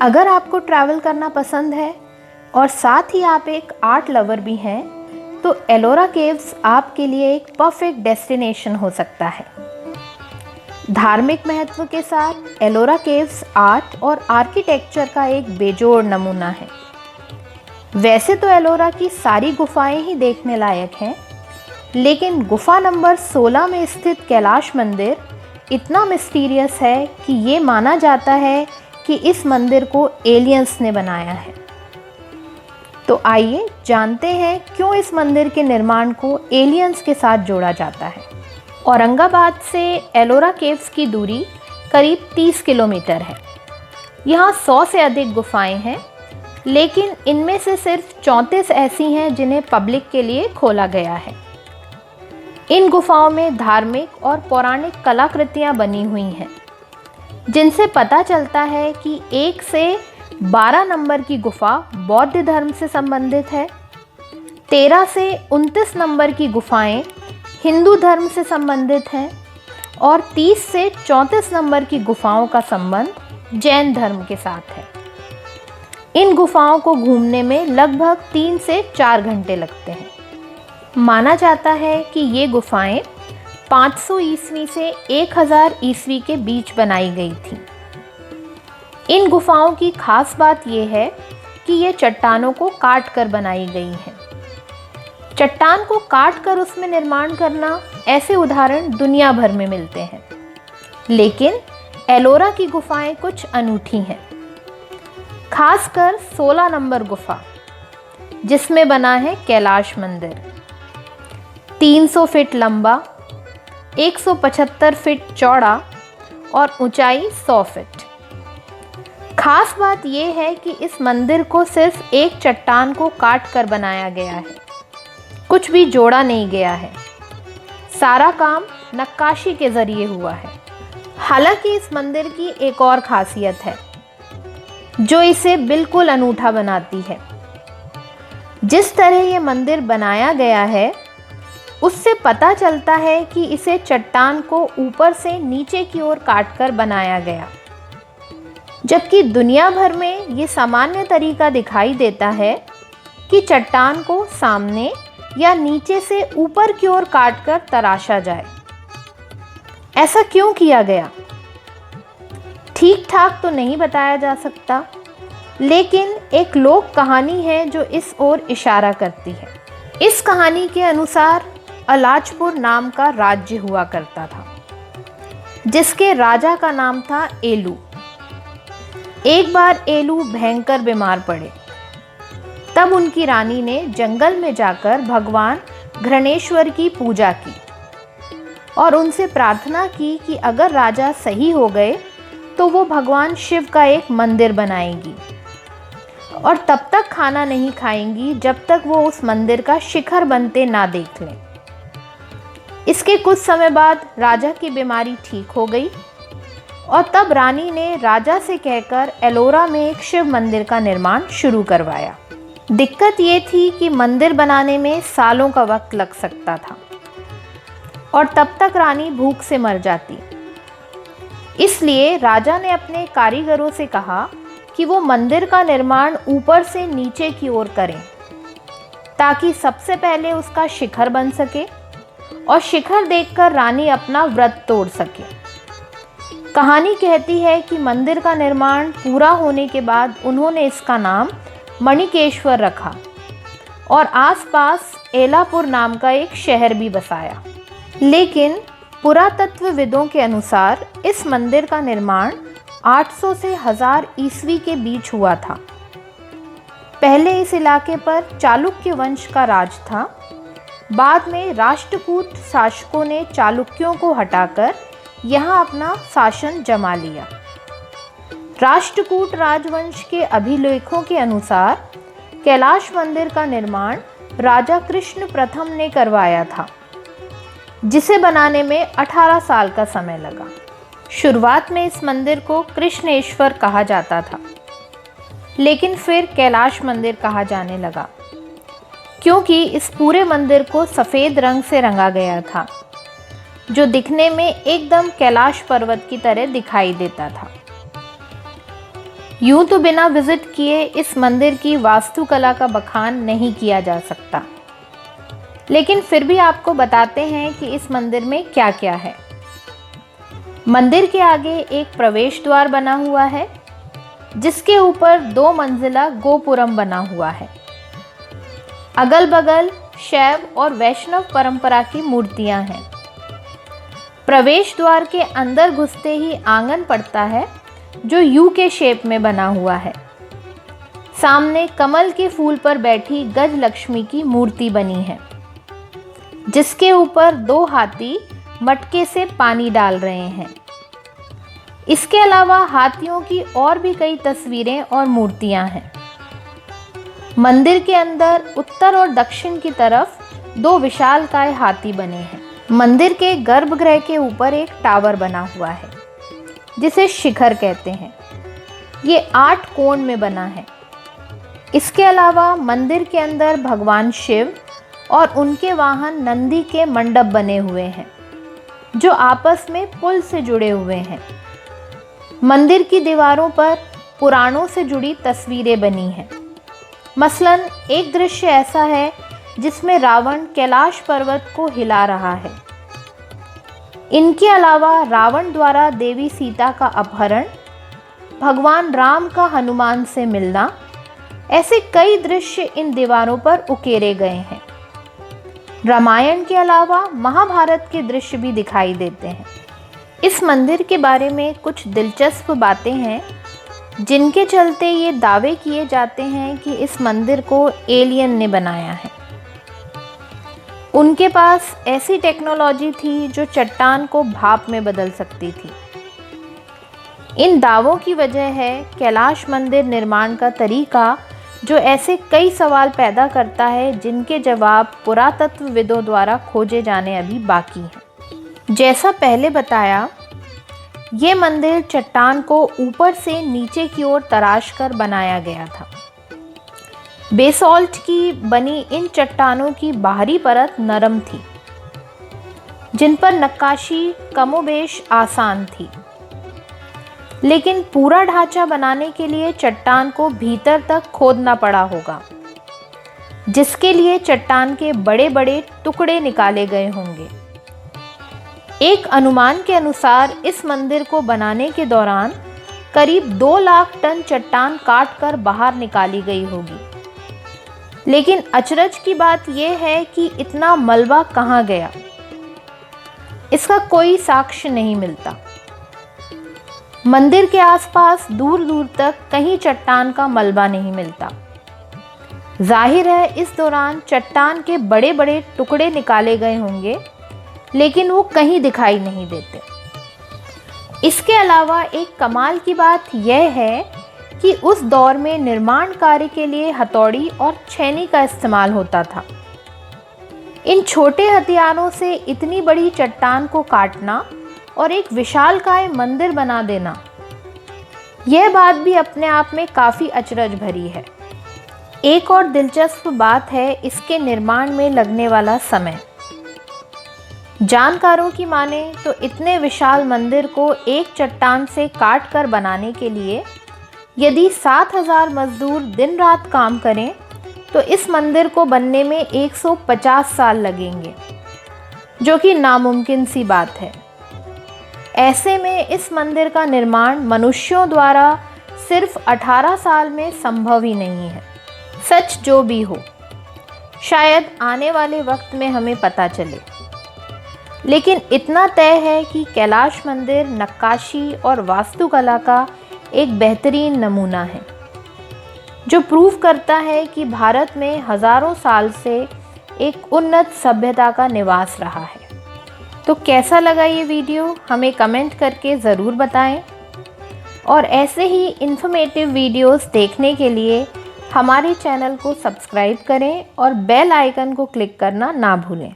अगर आपको ट्रैवल करना पसंद है और साथ ही आप एक आर्ट लवर भी हैं, तो एलोरा केव्स आपके लिए एक परफेक्ट डेस्टिनेशन हो सकता है। धार्मिक महत्व के साथ एलोरा केव्स आर्ट और आर्किटेक्चर का एक बेजोड़ नमूना है। वैसे तो एलोरा की सारी गुफाएं ही देखने लायक हैं, लेकिन गुफा नंबर 16 में स्थित कैलाश मंदिर इतना मिस्टीरियस है कि ये माना जाता है कि इस मंदिर को एलियंस ने बनाया है। तो आइए जानते हैं क्यों इस मंदिर के निर्माण को एलियंस के साथ जोड़ा जाता है। औरंगाबाद से एलोरा केव्स की दूरी करीब 30 किलोमीटर है। यहाँ 100 से अधिक गुफाएं हैं, लेकिन इनमें से सिर्फ 34 ऐसी हैं जिन्हें पब्लिक के लिए खोला गया है। इन गुफाओं में धार्मिक और पौराणिक कलाकृतियाँ बनी हुई हैं, जिनसे पता चलता है कि 1 से 12 नंबर की गुफा बौद्ध धर्म से संबंधित है, 13 से 29 नंबर की गुफाएं हिंदू धर्म से संबंधित हैं और 30 से 34 नंबर की गुफाओं का संबंध जैन धर्म के साथ है। इन गुफाओं को घूमने में लगभग 3 से 4 घंटे लगते हैं। माना जाता है कि ये गुफाएं 500 ईस्वी से 1000 ईस्वी के बीच बनाई गई थीं। इन गुफाओं की खास बात यह है कि ये चट्टानों को काट कर बनाई गई हैं। चट्टान को काट कर उसमें निर्माण करना, ऐसे उदाहरण दुनिया भर में मिलते हैं, लेकिन एलोरा की गुफाएं कुछ अनूठी हैं। खासकर 16 नंबर गुफा, जिसमें बना है कैलाश मंदिर, 300 फीट लंबा, 175 फीट चौड़ा और ऊंचाई 100 फीट। खास बात यह है कि इस मंदिर को सिर्फ एक चट्टान को काट कर बनाया गया है, कुछ भी जोड़ा नहीं गया है। सारा काम नक्काशी के जरिए हुआ है। हालांकि इस मंदिर की एक और खासियत है जो इसे बिल्कुल अनूठा बनाती है। जिस तरह ये मंदिर बनाया गया है, उससे पता चलता है कि इसे चट्टान को ऊपर से नीचे की ओर काटकर बनाया गया, जबकि दुनिया भर में ये सामान्य तरीका दिखाई देता है कि चट्टान को सामने या नीचे से ऊपर की ओर काटकर तराशा जाए। ऐसा क्यों किया गया, ठीक ठाक तो नहीं बताया जा सकता, लेकिन एक लोक कहानी है जो इस ओर इशारा करती है। इस कहानी के अनुसार अलाचपुर नाम का राज्य हुआ करता था, जिसके राजा का नाम था एलू। एक बार एलू भयंकर बीमार पड़े। तब उनकी रानी ने जंगल में जाकर भगवान घृणेश्वर की पूजा की और उनसे प्रार्थना की कि अगर राजा सही हो गए तो वो भगवान शिव का एक मंदिर बनाएंगी और तब तक खाना नहीं खाएंगी जब तक वो उस मंदिर का शिखर बनते ना देख लें। इसके कुछ समय बाद राजा की बीमारी ठीक हो गई और तब रानी ने राजा से कहकर एलोरा में एक शिव मंदिर का निर्माण शुरू करवाया। दिक्कत ये थी कि मंदिर बनाने में सालों का वक्त लग सकता था और तब तक रानी भूख से मर जाती। इसलिए राजा ने अपने कारीगरों से कहा कि वो मंदिर का निर्माण ऊपर से नीचे की ओर करें, ताकि सबसे पहले उसका शिखर बन सके और शिखर देखकर रानी अपना व्रत तोड़ सके। कहानी कहती है कि मंदिर का निर्माण पूरा होने के बाद उन्होंने इसका नाम मणिकेश्वर रखा और आसपास एलापुर नाम का एक शहर भी बसाया। लेकिन पुरातत्वविदों के अनुसार इस मंदिर का निर्माण 800 से 1000 ईस्वी के बीच हुआ था। पहले इस इलाके पर चालुक्य वंश का राज था। बाद में राष्ट्रकूट शासकों ने चालुक्यों को हटाकर यहाँ अपना शासन जमा लिया। राष्ट्रकूट राजवंश के अभिलेखों के अनुसार कैलाश मंदिर का निर्माण राजा कृष्ण प्रथम ने करवाया था, जिसे बनाने में 18 साल का समय लगा। शुरुआत में इस मंदिर को कृष्णेश्वर कहा जाता था, लेकिन फिर कैलाश मंदिर कहा जाने लगा, क्योंकि इस पूरे मंदिर को सफ़ेद रंग से रंगा गया था, जो दिखने में एकदम कैलाश पर्वत की तरह दिखाई देता था। यूं तो बिना विजिट किए इस मंदिर की वास्तुकला का बखान नहीं किया जा सकता, लेकिन फिर भी आपको बताते हैं कि इस मंदिर में क्या क्या है। मंदिर के आगे एक प्रवेश द्वार बना हुआ है, जिसके ऊपर 2 मंजिला गोपुरम बना हुआ है। अगल बगल शैव और वैष्णव परंपरा की मूर्तियां हैं। प्रवेश द्वार के अंदर घुसते ही आंगन पड़ता है, जो यू के शेप में बना हुआ है। सामने कमल के फूल पर बैठी गज लक्ष्मी की मूर्ति बनी है, जिसके ऊपर 2 हाथी मटके से पानी डाल रहे हैं। इसके अलावा हाथियों की और भी कई तस्वीरें और मूर्तियां हैं। मंदिर के अंदर उत्तर और दक्षिण की तरफ 2 विशालकाय हाथी बने हैं। मंदिर के गर्भगृह के ऊपर एक टावर बना हुआ है, जिसे शिखर कहते हैं। ये 8 कोण में बना है। इसके अलावा मंदिर के अंदर भगवान शिव और उनके वाहन नंदी के मंडप बने हुए हैं, जो आपस में पुल से जुड़े हुए हैं। मंदिर की दीवारों पर पुराणों से जुड़ी तस्वीरें बनी हैं। मसलन एक दृश्य ऐसा है जिसमें रावण कैलाश पर्वत को हिला रहा है। इनके अलावा रावण द्वारा देवी सीता का अपहरण, भगवान राम का हनुमान से मिलना, ऐसे कई दृश्य इन दीवारों पर उकेरे गए हैं। रामायण के अलावा महाभारत के दृश्य भी दिखाई देते हैं। इस मंदिर के बारे में कुछ दिलचस्प बातें हैं, जिनके चलते ये दावे किए जाते हैं कि इस मंदिर को एलियन ने बनाया है। उनके पास ऐसी टेक्नोलॉजी थी जो चट्टान को भाप में बदल सकती थी। इन दावों की वजह है कैलाश मंदिर निर्माण का तरीका, जो ऐसे कई सवाल पैदा करता है जिनके जवाब पुरातत्वविदों द्वारा खोजे जाने अभी बाकी हैं। जैसा पहले बताया, ये मंदिर चट्टान को ऊपर से नीचे की ओर तराश कर बनाया गया था। बेसॉल्ट की बनी इन चट्टानों की बाहरी परत नरम थी, जिन पर नक्काशी कमोबेश आसान थी, लेकिन पूरा ढांचा बनाने के लिए चट्टान को भीतर तक खोदना पड़ा होगा, जिसके लिए चट्टान के बड़े बड़े टुकड़े निकाले गए होंगे। एक अनुमान के अनुसार इस मंदिर को बनाने के दौरान करीब 2 लाख टन चट्टान काट कर बाहर निकाली गई होगी। लेकिन अचरज की बात यह है कि इतना मलबा कहाँ गया, इसका कोई साक्ष्य नहीं मिलता। मंदिर के आसपास दूर दूर तक कहीं चट्टान का मलबा नहीं मिलता। जाहिर है इस दौरान चट्टान के बड़े बड़े टुकड़े निकाले गए होंगे, लेकिन वो कहीं दिखाई नहीं देते। इसके अलावा एक कमाल की बात यह है कि उस दौर में निर्माण कार्य के लिए हथौड़ी और छेनी का इस्तेमाल होता था। इन छोटे हथियारों से इतनी बड़ी चट्टान को काटना और एक विशालकाय मंदिर बना देना, यह बात भी अपने आप में काफ़ी अचरज भरी है। एक और दिलचस्प बात है इसके निर्माण में लगने वाला समय। जानकारों की माने तो इतने विशाल मंदिर को एक चट्टान से काट कर बनाने के लिए यदि 7000 मजदूर दिन रात काम करें, तो इस मंदिर को बनने में 150 साल लगेंगे, जो कि नामुमकिन सी बात है। ऐसे में इस मंदिर का निर्माण मनुष्यों द्वारा सिर्फ 18 साल में संभव ही नहीं है। सच जो भी हो, शायद आने वाले वक्त में हमें पता चले, लेकिन इतना तय है कि कैलाश मंदिर नक्काशी और वास्तुकला का एक बेहतरीन नमूना है, जो प्रूव करता है कि भारत में हज़ारों साल से एक उन्नत सभ्यता का निवास रहा है। तो कैसा लगा ये वीडियो, हमें कमेंट करके ज़रूर बताएं, और ऐसे ही इन्फॉर्मेटिव वीडियोस देखने के लिए हमारे चैनल को सब्सक्राइब करें और बेल आइकन को क्लिक करना ना भूलें।